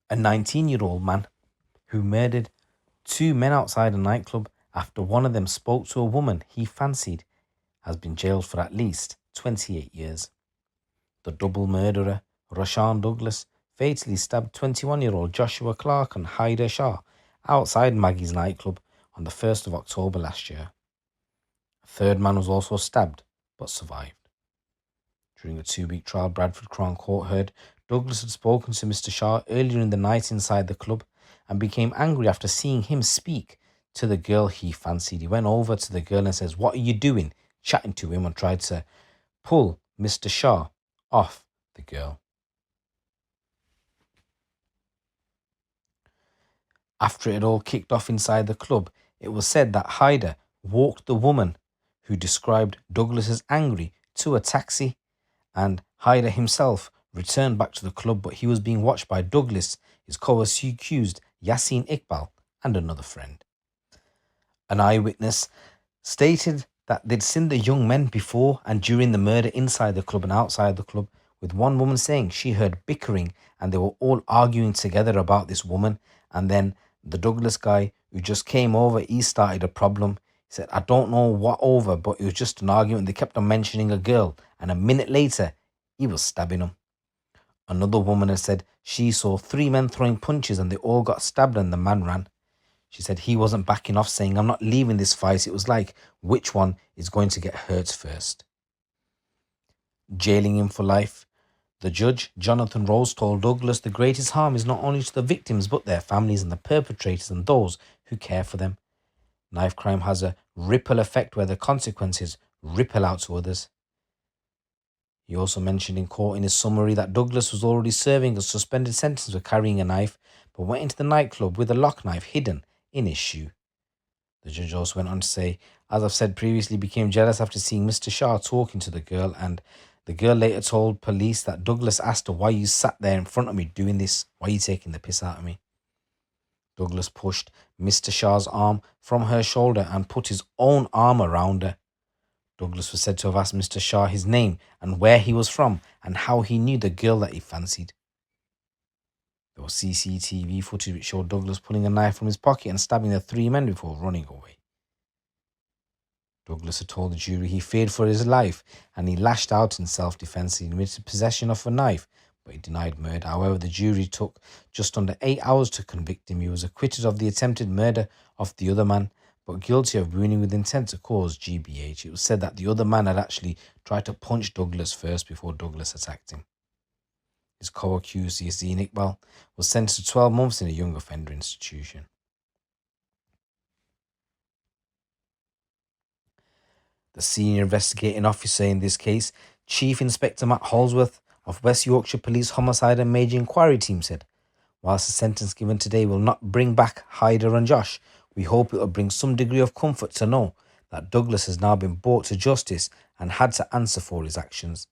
A 19-year-old man who murdered two men outside a nightclub after one of them spoke to a woman he fancied has been jailed for at least 28 years. The double murderer, Rashawn Douglas, fatally stabbed 21-year-old Joshua Clark and Haider Shah outside Maggie's nightclub on the 1st of October last year. A third man was also stabbed but survived. During a 2-week trial, Bradford Crown Court heard Douglas had spoken to Mr. Shah earlier in the night inside the club and became angry after seeing him speak to the girl he fancied. He went over to the girl and says, "What are you doing?" chatting to him, and tried to pull Mr. Shah off the girl. After it all kicked off inside the club, it was said that Haider walked the woman who described Douglas as angry to a taxi, and Haider himself returned back to the club, but he was being watched by Douglas, his co-accused Yasin Iqbal, and another friend. An eyewitness stated that they'd seen the young men before and during the murder inside the club and outside the club, with one woman saying she heard bickering and they were all arguing together about this woman. And then the Douglas guy who just came over, he started a problem. He said, "I don't know what over, but it was just an argument. They kept on mentioning a girl, and a minute later, he was stabbing them." Another woman had said she saw 3 men throwing punches and they all got stabbed and the man ran. She said he wasn't backing off, saying, "I'm not leaving this fight." It was like, which one is going to get hurt first? Jailing him for life. The judge, Jonathan Rose, told Douglas the greatest harm is not only to the victims but their families and the perpetrators and those who care for them. Knife crime has a ripple effect where the consequences ripple out to others. He also mentioned in court in his summary that Douglas was already serving a suspended sentence for carrying a knife, but went into the nightclub with a lock knife hidden in his shoe. The judge also went on to say, "As I've said previously, became jealous after seeing Mr. Shah talking to the girl, and the girl later told police that Douglas asked her, 'Why you sat there in front of me doing this? Why are you taking the piss out of me?'" Douglas pushed Mr. Shah's arm from her shoulder and put his own arm around her. Douglas was said to have asked Mr. Shah his name and where he was from and how he knew the girl that he fancied. There was CCTV footage which showed Douglas pulling a knife from his pocket and stabbing the 3 men before running away. Douglas had told the jury he feared for his life and he lashed out in self-defense. He admitted possession of a knife, but he denied murder. However, the jury took just under 8 hours to convict him. He was acquitted of the attempted murder of the other man, but guilty of wounding with intent to cause GBH. It was said that the other man had actually tried to punch Douglas first before Douglas attacked him. His co-accused, Yasin Iqbal, was sentenced to 12 months in a young offender institution. The senior investigating officer in this case, Chief Inspector Matt Holsworth of West Yorkshire Police Homicide and Major Inquiry Team, said, "Whilst the sentence given today will not bring back Haider and Josh, we hope it will bring some degree of comfort to know that Douglas has now been brought to justice and had to answer for his actions."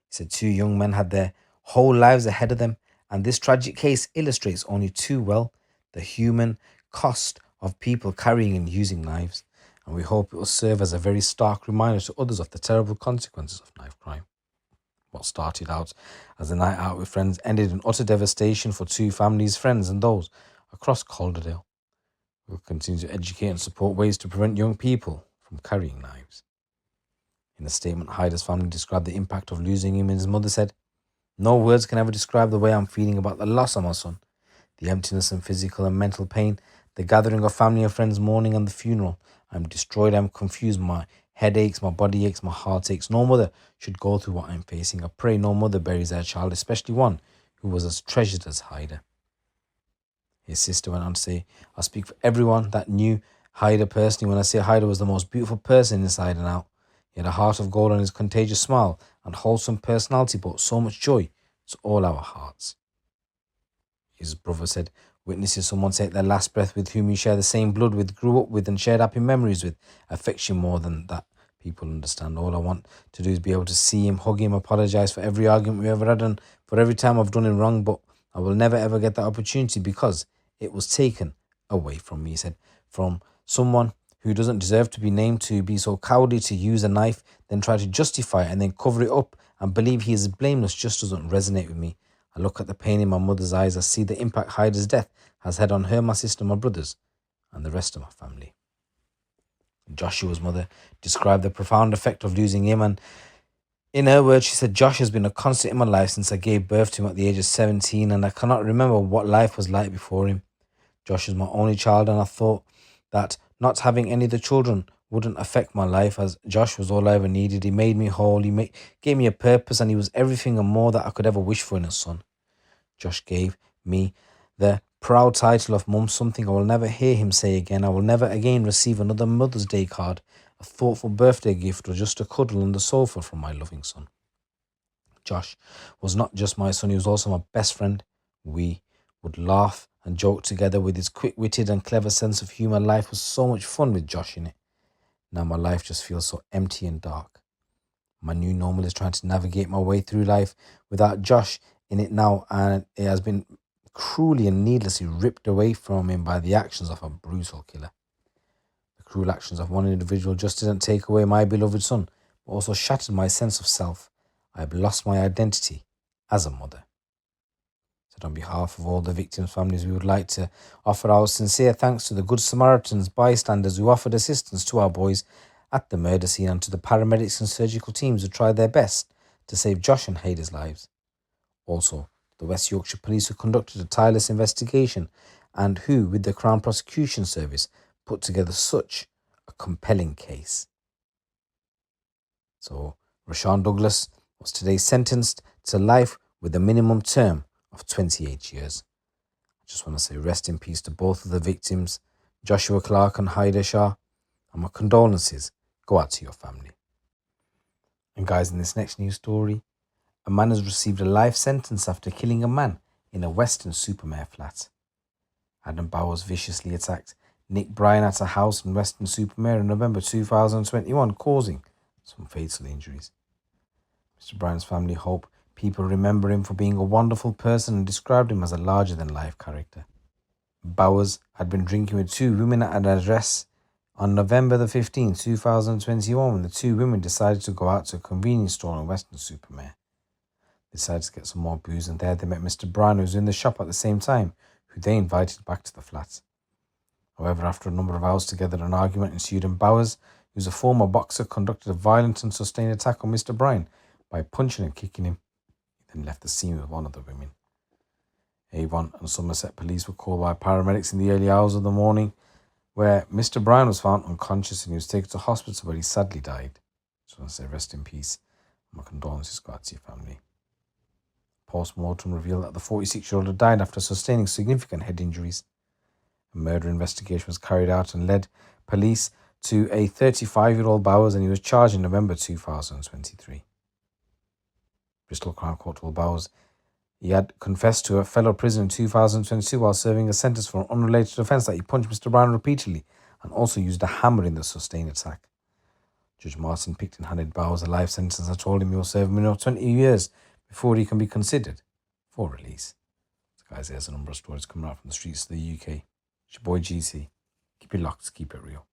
He said 2 young men had their whole lives ahead of them, and this tragic case illustrates only too well the human cost of people carrying and using knives, and we hope it will serve as a very stark reminder to others of the terrible consequences of knife crime. What started out as a night out with friends ended in utter devastation for 2 families, friends, and those across Calderdale. We will continue to educate and support ways to prevent young people from carrying knives. In a statement, Haider's family described the impact of losing him, and his mother said, "No words can ever describe the way I'm feeling about the loss of my son. The emptiness and physical and mental pain, the gathering of family and friends mourning and the funeral. I'm destroyed, I'm confused, my head aches, my body aches, my heart aches. No mother should go through what I'm facing. I pray no mother buries their child, especially one who was as treasured as Haider." His sister went on to say, "I speak for everyone that knew Haider personally when I say Haider was the most beautiful person inside and out. He had a heart of gold, and his contagious smile and wholesome personality brought so much joy to all our hearts." His brother said, "Witnessing someone take their last breath with whom you share the same blood with, grew up with, and shared happy memories with, affects you more than that people understand. All I want to do is be able to see him, hug him, apologize for every argument we ever had and for every time I've done him wrong, but I will never ever get that opportunity because it was taken away from me." He said, "From someone who doesn't deserve to be named to be so cowardly to use a knife, then try to justify it and then cover it up and believe he is blameless just doesn't resonate with me. I look at the pain in my mother's eyes. I see the impact Haider's death has had on her, my sister, my brothers, and the rest of my family. Joshua's mother described the profound effect of losing him, and in her words, she said, Josh has been a constant in my life since I gave birth to him at the age of 17, and I cannot remember what life was like before him. Josh is my only child, and I thought that not having any of the children wouldn't affect my life, as Josh was all I ever needed. He made me whole, gave me a purpose, and he was everything and more that I could ever wish for in a son. Josh gave me the proud title of mum, something I will never hear him say again. I will never again receive another Mother's Day card, a thoughtful birthday gift, or just a cuddle on the sofa from my loving son. Josh was not just my son, he was also my best friend. We would laugh and joke together. With his quick-witted and clever sense of humour, life was so much fun with Josh in it. Now my life just feels so empty and dark. My new normal is trying to navigate my way through life without Josh in it now, and it has been cruelly and needlessly ripped away from him by the actions of a brutal killer. The cruel actions of one individual just didn't take away my beloved son, but also shattered my sense of self. I have lost my identity as a mother. So on behalf of all the victims' families, we would like to offer our sincere thanks to the Good Samaritans bystanders who offered assistance to our boys at the murder scene, and to the paramedics and surgical teams who tried their best to save Josh and Haider's lives. Also, the West Yorkshire Police, who conducted a tireless investigation and who, with the Crown Prosecution Service, put together such a compelling case. So, Rashawn Douglas was today sentenced to life with a minimum term of 28 years. I just want to say rest in peace to both of the victims, Joshua Clark and Haider Shah, and my condolences go out to your family. And guys, in this next news story, a man has received a life sentence after killing a man in a Weston-super-Mare flat. Adam Bowers viciously attacked Nick Bryan at a house in Weston-super-Mare in November 2021, causing some fatal injuries. Mr. Bryan's family hope people remember him for being a wonderful person and described him as a larger-than-life character. Bowers had been drinking with two women at an address on November the 15th, 2021, when the two women decided to go out to a convenience store in Weston-super-Mare. They decided to get some more booze, and there they met Mr. Bryan, who was in the shop at the same time, who they invited back to the flat. However, after a number of hours together, an argument ensued, and Bowers, who's a former boxer, conducted a violent and sustained attack on Mr. Bryan by punching and kicking him. He then left the scene with one of the women. Avon and Somerset police were called by paramedics in the early hours of the morning, where Mr. Bryan was found unconscious and he was taken to hospital, where he sadly died. So I want to say rest in peace. My condolences go out to your family. Post-mortem revealed that the 46-year-old had died after sustaining significant head injuries. A murder investigation was carried out and led police to a 35-year-old Bowers, and he was charged in November 2023. Bristol Crown Court told Bowers he had confessed to a fellow prisoner in 2022 while serving a sentence for an unrelated offence that he punched Mr. Bryan repeatedly and also used a hammer in the sustained attack. Judge Martin Picton handed Bowers a life sentence and told him he will serve a minimum of 20 years before he can be considered for release. So guys, there's a number of stories coming out from the streets of the UK. It's your boy GC. Keep it locked, keep it real.